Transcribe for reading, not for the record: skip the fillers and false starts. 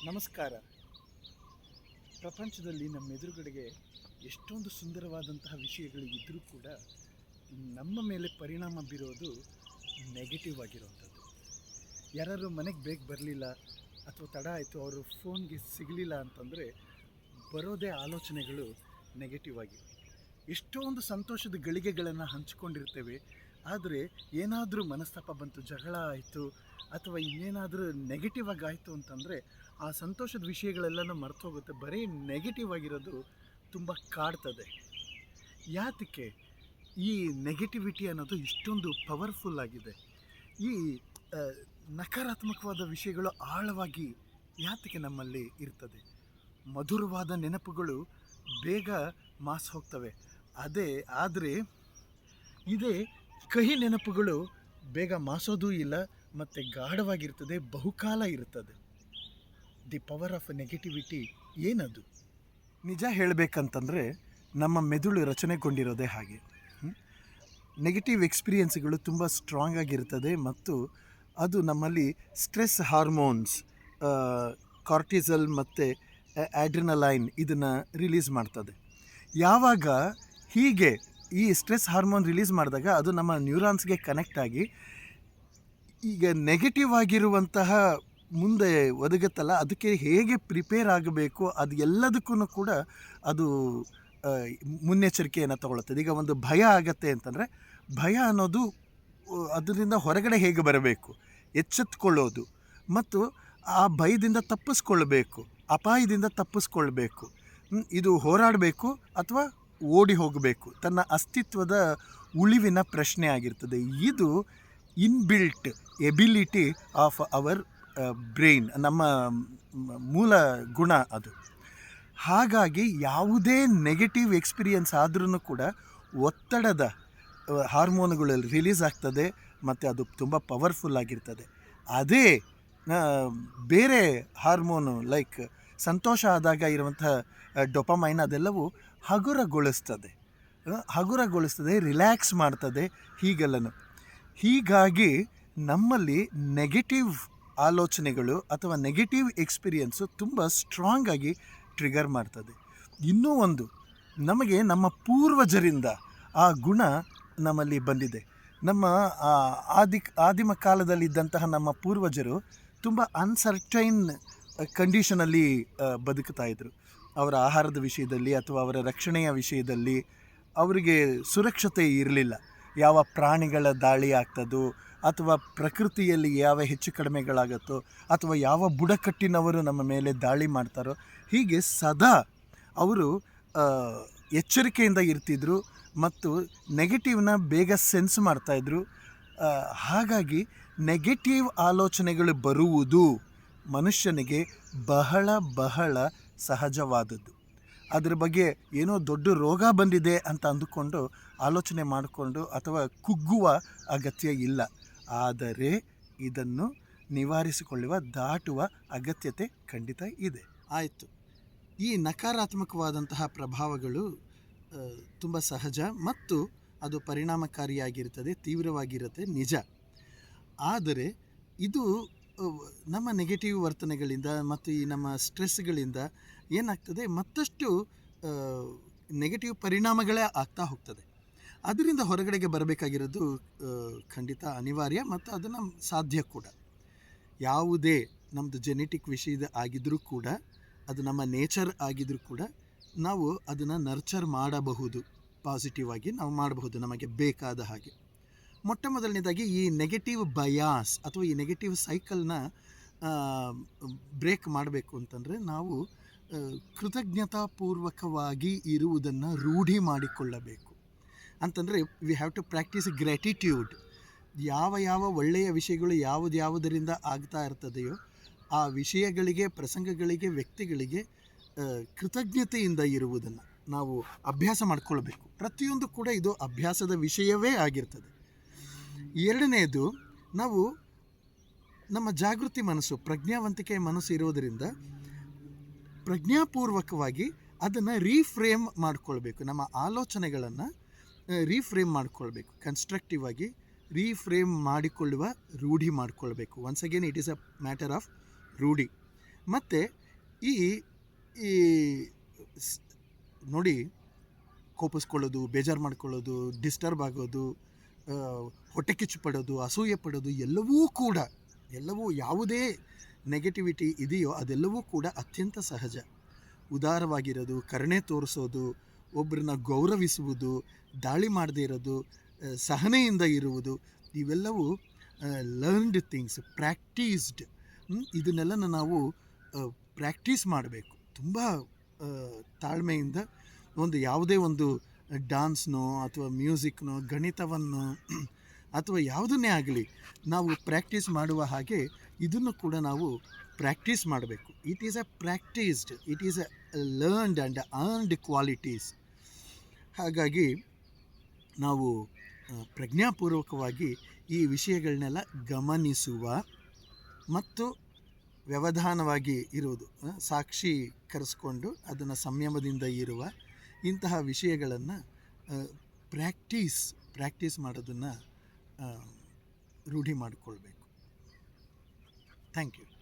ನಮಸ್ಕಾರ. ಪ್ರಪಂಚದಲ್ಲಿ ನಮ್ಮ ಎದುರುಗಡೆಗೆ ಎಷ್ಟೊಂದು ಸುಂದರವಾದಂತಹ ವಿಷಯಗಳು ಇದ್ದರೂ ಕೂಡ ನಮ್ಮ ಮೇಲೆ ಪರಿಣಾಮ ಬೀರೋದು ನೆಗೆಟಿವ್ ಆಗಿರುವಂಥದ್ದು. ಯಾರಾದ್ರು ಮನೆಗೆ ಬೇಗ ಬರಲಿಲ್ಲ ಅಥವಾ ತಡ ಆಯಿತು, ಅವರು ಫೋನ್ಗೆ ಸಿಗಲಿಲ್ಲ ಅಂತಂದರೆ ಬರೋದೇ ಆಲೋಚನೆಗಳು ನೆಗೆಟಿವ್ ಆಗಿ. ಎಷ್ಟೊಂದು ಸಂತೋಷದ ಗಳಿಗೆಗಳನ್ನು ಹಂಚ್ಕೊಂಡಿರ್ತೇವೆ, ಆದರೆ ಏನಾದರೂ ಮನಸ್ತಾಪ ಬಂತು, ಜಗಳ ಆಯಿತು ಅಥವಾ ಇನ್ನೇನಾದರೂ ನೆಗೆಟಿವ್ ಆಗಿ ಆಯಿತು ಅಂತಂದರೆ ಆ ಸಂತೋಷದ ವಿಷಯಗಳೆಲ್ಲನೂ ಮರೆತು ಹೋಗುತ್ತೆ. ಬರೀ ನೆಗೆಟಿವ್ ಆಗಿರೋದು ತುಂಬ ಕಾಡ್ತದೆ. ಯಾತಕ್ಕೆ ಈ ನೆಗೆಟಿವಿಟಿ ಅನ್ನೋದು ಇಷ್ಟೊಂದು ಪವರ್ಫುಲ್ ಆಗಿದೆ? ಈ ನಕಾರಾತ್ಮಕವಾದ ವಿಷಯಗಳು ಆಳವಾಗಿ ಯಾತಕ್ಕೆ ನಮ್ಮಲ್ಲಿ ಇರ್ತದೆ? ಮಧುರವಾದ ನೆನಪುಗಳು ಬೇಗ ಮಾಸಿ ಹೋಗ್ತವೆ, ಆದರೆ ಇದೇ ಕಹಿ ನೆನಪುಗಳು ಬೇಗ ಮಾಸೋದೂ ಇಲ್ಲ ಮತ್ತು ಗಾಢವಾಗಿರ್ತದೆ, ಬಹುಕಾಲ ಇರ್ತದೆ. ದಿ ಪವರ್ ಆಫ್ ನೆಗೆಟಿವಿಟಿ ಏನದು? ನಿಜ ಹೇಳಬೇಕಂತಂದರೆ ನಮ್ಮ ಮೆದುಳು ರಚನೆಗೊಂಡಿರೋದೇ ಹಾಗೆ. ನೆಗೆಟಿವ್ ಎಕ್ಸ್ಪೀರಿಯನ್ಸ್ಗಳು ತುಂಬ ಸ್ಟ್ರಾಂಗ್ ಆಗಿರ್ತದೆ ಮತ್ತು ಅದು ನಮ್ಮಲ್ಲಿ ಸ್ಟ್ರೆಸ್ ಹಾರ್ಮೋನ್ಸ್, ಕಾರ್ಟಿಸಲ್ ಮತ್ತು ಆಡ್ರಿನಲೈನ್ ಇದನ್ನು ರಿಲೀಸ್ ಮಾಡ್ತದೆ. ಯಾವಾಗ ಹೀಗೆ ಈ ಸ್ಟ್ರೆಸ್ ಹಾರ್ಮೋನ್ ರಿಲೀಸ್ ಮಾಡಿದಾಗ ಅದು ನಮ್ಮ ನ್ಯೂರಾನ್ಸ್ಗೆ ಕನೆಕ್ಟ್ ಆಗಿ ಈಗ ನೆಗೆಟಿವ್ ಆಗಿರುವಂತಹ ಮುಂದೆ ಒದಗುತ್ತಲ್ಲ, ಅದಕ್ಕೆ ಹೇಗೆ ಪ್ರಿಪೇರ್ ಆಗಬೇಕು ಅದು ಎಲ್ಲದಕ್ಕೂ ಕೂಡ ಅದು ಮುನ್ನೆಚ್ಚರಿಕೆಯನ್ನು ತಗೊಳ್ಳುತ್ತದೆ. ಈಗ ಒಂದು ಭಯ ಆಗತ್ತೆ ಅಂತಂದರೆ ಭಯ ಅನ್ನೋದು ಅದರಿಂದ ಹೊರಗಡೆ ಹೇಗೆ ಬರಬೇಕು, ಎಚ್ಚೆತ್ತುಕೊಳ್ಳೋದು ಮತ್ತು ಆ ಭಯದಿಂದ ತಪ್ಪಿಸ್ಕೊಳ್ಬೇಕು, ಅಪಾಯದಿಂದ ತಪ್ಪಿಸ್ಕೊಳ್ಬೇಕು, ಇದು ಹೋರಾಡಬೇಕು ಅಥವಾ ಓಡಿ ಹೋಗಬೇಕು, ತನ್ನ ಅಸ್ತಿತ್ವದ ಉಳಿವಿನ ಪ್ರಶ್ನೆ ಆಗಿರ್ತದೆ. ಇದು inbuilt ability of our brain, ನಮ್ಮ ಮೂಲ ಗುಣ ಅದು. ಹಾಗಾಗಿ ಯಾವುದೇ ನೆಗೆಟಿವ್ ಎಕ್ಸ್ಪೀರಿಯನ್ಸ್ ಆದ್ರೂ ಕೂಡ ಒತ್ತಡದ ಹಾರ್ಮೋನುಗಳು ರಿಲೀಸ್ ಆಗ್ತದೆ ಮತ್ತು ಅದು ತುಂಬ ಪವರ್ಫುಲ್ ಆಗಿರ್ತದೆ. ಅದೇ ಬೇರೆ ಹಾರ್ಮೋನು ಲೈಕ್ ಸಂತೋಷ ಆದಾಗ ಇರುವಂಥ ಡೊಪಮೈನ್ ಅದೆಲ್ಲವೂ ಹಗುರಗೊಳಿಸ್ತದೆ, ರಿಲ್ಯಾಕ್ಸ್ ಮಾಡ್ತದೆ ಹೀಗೆಲ್ಲನು. ಹೀಗಾಗಿ ನಮ್ಮಲ್ಲಿ ನೆಗೆಟಿವ್ ಆಲೋಚನೆಗಳು ಅಥವಾ ನೆಗೆಟಿವ್ ಎಕ್ಸ್ಪೀರಿಯನ್ಸು ತುಂಬ ಸ್ಟ್ರಾಂಗ್ ಆಗಿ ಟ್ರಿಗರ್ ಮಾಡ್ತದೆ. ಇನ್ನೂ ಒಂದು, ನಮಗೆ ನಮ್ಮ ಪೂರ್ವಜರಿಂದ ಆ ಗುಣ ನಮ್ಮಲ್ಲಿ ಬಂದಿದೆ. ನಮ್ಮ ಆದಿಮ ಕಾಲದಲ್ಲಿದ್ದಂತಹ ನಮ್ಮ ಪೂರ್ವಜರು ತುಂಬ ಅನ್ಸರ್ಟೈನ್ ಕಂಡೀಷನಲ್ಲಿ ಬದುಕ್ತಾ ಇದ್ದರು. ಅವರ ಆಹಾರದ ವಿಷಯದಲ್ಲಿ ಅಥವಾ ಅವರ ರಕ್ಷಣೆಯ ವಿಷಯದಲ್ಲಿ ಅವರಿಗೆ ಸುರಕ್ಷತೆ ಇರಲಿಲ್ಲ. ಯಾವ ಪ್ರಾಣಿಗಳ ದಾಳಿ ಆಗ್ತದೋ ಅಥವಾ ಪ್ರಕೃತಿಯಲ್ಲಿ ಯಾವ ಹೆಚ್ಚು ಕಡಿಮೆಗಳಾಗುತ್ತೋ ಅಥವಾ ಯಾವ ಬುಡಕಟ್ಟಿನವರು ನಮ್ಮ ಮೇಲೆ ದಾಳಿ ಮಾಡ್ತಾರೋ, ಹೀಗೆ ಸದಾ ಅವರು ಎಚ್ಚರಿಕೆಯಿಂದ ಇರ್ತಿದ್ರು ಮತ್ತು ನೆಗೆಟಿವ್ನ ಬೇಗ ಸೆನ್ಸ್ ಮಾಡ್ತಾಯಿದ್ರು. ಹಾಗಾಗಿ ನೆಗೆಟಿವ್ ಆಲೋಚನೆಗಳು ಬರುವುದು ಮನುಷ್ಯನಿಗೆ ಬಹಳ ಸಹಜವಾದದ್ದು. ಅದ್ರ ಬಗ್ಗೆ ಏನೋ ದೊಡ್ಡ ರೋಗ ಬಂದಿದೆ ಅಂತ ಅಂದುಕೊಂಡು ಆಲೋಚನೆ ಮಾಡಿಕೊಂಡು ಅಥವಾ ಕುಗ್ಗುವ ಅಗತ್ಯ ಇಲ್ಲ. ಆದರೆ ಇದನ್ನು ನಿವಾರಿಸಿಕೊಳ್ಳುವ, ದಾಟುವ ಅಗತ್ಯತೆ ಖಂಡಿತ ಇದೆ. ಆಯಿತು, ಈ ನಕಾರಾತ್ಮಕವಾದಂತಹ ಪ್ರಭಾವಗಳು ತುಂಬ ಸಹಜ ಮತ್ತು ಅದು ಪರಿಣಾಮಕಾರಿಯಾಗಿರ್ತದೆ, ತೀವ್ರವಾಗಿರುತ್ತೆ, ನಿಜ. ಆದರೆ ಇದು ನಮ್ಮ ನೆಗೆಟಿವ್ ವರ್ತನೆಗಳಿಂದ ಮತ್ತು ಈ ನಮ್ಮ ಸ್ಟ್ರೆಸ್ಗಳಿಂದ ಏನಾಗ್ತದೆ, ಮತ್ತಷ್ಟು ನೆಗೆಟಿವ್ ಪರಿಣಾಮಗಳೇ ಆಗ್ತಾ ಹೋಗ್ತದೆ. ಅದರಿಂದ ಹೊರಗಡೆಗೆ ಬರಬೇಕಾಗಿರೋದು ಖಂಡಿತ ಅನಿವಾರ್ಯ ಮತ್ತು ಅದನ್ನು ಸಾಧ್ಯ ಕೂಡ. ಯಾವುದೇ ನಮ್ಮದು ಜೆನೆಟಿಕ್ ವಿಷಯದ ಆಗಿದ್ದರೂ ಕೂಡ, ಅದು ನಮ್ಮ ನೇಚರ್ ಆಗಿದ್ರೂ ಕೂಡ ನಾವು ಅದನ್ನು ನರ್ಚರ್ ಮಾಡಬಹುದು, ಪಾಸಿಟಿವ್ ಆಗಿ ನಾವು ಮಾಡಬಹುದು ನಮಗೆ ಬೇಕಾದ ಹಾಗೆ. ಮೊಟ್ಟ ಮೊದಲನೇದಾಗಿ ಈ ನೆಗೆಟಿವ್ ಬಯಾಸ್ ಅಥವಾ ಈ ನೆಗೆಟಿವ್ ಸೈಕಲ್ನ ಬ್ರೇಕ್ ಮಾಡಬೇಕು ಅಂತಂದರೆ ನಾವು ಕೃತಜ್ಞತಾಪೂರ್ವಕವಾಗಿ ಇರುವುದನ್ನು ರೂಢಿ ಮಾಡಿಕೊಳ್ಳಬೇಕು. ಅಂತಂದರೆ we have to practise gratitude. ಯಾವ ಒಳ್ಳೆಯ ವಿಷಯಗಳು ಯಾವುದರಿಂದ ಆಗ್ತಾ ಇರ್ತದೆಯೋ ಆ ವಿಷಯಗಳಿಗೆ, ಪ್ರಸಂಗಗಳಿಗೆ, ವ್ಯಕ್ತಿಗಳಿಗೆ ಕೃತಜ್ಞತೆಯಿಂದ ಇರುವುದನ್ನು ನಾವು ಅಭ್ಯಾಸ ಮಾಡಿಕೊಳ್ಬೇಕು. ಪ್ರತಿಯೊಂದು ಕೂಡ ಇದು ಅಭ್ಯಾಸದ ವಿಷಯವೇ ಆಗಿರ್ತದೆ. ಎರಡನೆಯದು, ನಾವು ನಮ್ಮ ಜಾಗೃತಿ ಮನಸ್ಸು, ಪ್ರಜ್ಞಾವಂತಿಕೆಯ ಮನಸ್ಸು ಇರೋದರಿಂದ ಪ್ರಜ್ಞಾಪೂರ್ವಕವಾಗಿ ಅದನ್ನು ರೀಫ್ರೇಮ್ ಮಾಡಿಕೊಳ್ಬೇಕು. ನಮ್ಮ ಆಲೋಚನೆಗಳನ್ನು ರೀಫ್ರೇಮ್ ಮಾಡಿಕೊಳ್ಬೇಕು, ಕನ್ಸ್ಟ್ರಕ್ಟಿವ್ ಆಗಿ ರೀಫ್ರೇಮ್ ಮಾಡಿಕೊಳ್ಳುವ ರೂಢಿ ಮಾಡಿಕೊಳ್ಬೇಕು. Once again it is a matter of ರೂಢಿ. ಮತ್ತು ಈ ಈ ಸ್- ನೋಡಿ, ಕೋಪಿಸ್ಕೊಳ್ಳೋದು, ಬೇಜಾರು ಮಾಡ್ಕೊಳ್ಳೋದು, ಡಿಸ್ಟರ್ಬ್ ಆಗೋದು, ಆ, ಹೊಟ್ಟೆ ಕಿಚ್ಚು ಪಡೋದು, ಅಸೂಯೆ ಪಡೋದು ಎಲ್ಲವೂ ಯಾವುದೇ ನೆಗೆಟಿವಿಟಿ ಇದೆಯೋ ಅದೆಲ್ಲವೂ ಕೂಡ ಅತ್ಯಂತ ಸಹಜ. ಉದಾರವಾಗಿರೋದು, ಕರುಣೆ ತೋರಿಸೋದು, ಒಬ್ಬರನ್ನ ಗೌರವಿಸುವುದು, ದಾಳಿ ಮಾಡದೇ ಇರೋದು, ಸಹನೆಯಿಂದ ಇರುವುದು, ಇವೆಲ್ಲವೂ ಲರ್ನ್ಡ್ ಥಿಂಗ್ಸ್, ಪ್ರಾಕ್ಟೀಸ್ಡ್. ಇದನ್ನೆಲ್ಲ ನಾವು ಪ್ರಾಕ್ಟೀಸ್ ಮಾಡಬೇಕು ತುಂಬ ತಾಳ್ಮೆಯಿಂದ. ಯಾವುದೇ ಒಂದು ಡಾನ್ಸ್ನೋ ಅಥವಾ ಮ್ಯೂಸಿಕ್ನೋ, ಗಣಿತವನ್ನು ಅಥವಾ ಯಾವುದನ್ನೇ ಆಗಲಿ ನಾವು ಪ್ರಾಕ್ಟೀಸ್ ಮಾಡುವ ಹಾಗೆ ಇದನ್ನು ಕೂಡ ನಾವು ಪ್ರಾಕ್ಟೀಸ್ ಮಾಡಬೇಕು. It is it is A learned and earned qualities. ಹಾಗಾಗಿ ನಾವು ಪ್ರಜ್ಞಾಪೂರ್ವಕವಾಗಿ ಈ ವಿಷಯಗಳನ್ನೆಲ್ಲ ಗಮನಿಸುವ ಮತ್ತು ವ್ಯವಧಾನವಾಗಿ ಇರುವುದು, ಸಾಕ್ಷಿ ಕರೆಸ್ಕೊಂಡು ಅದನ್ನು ಸಂಯಮದಿಂದ ಇರುವ ಇಂತಹ ವಿಷಯಗಳನ್ನು ಪ್ರಾಕ್ಟೀಸ್ ಮಾಡೋದನ್ನು ರೂಢಿ ಮಾಡಿಕೊಳ್ಬೇಕು. Thank you.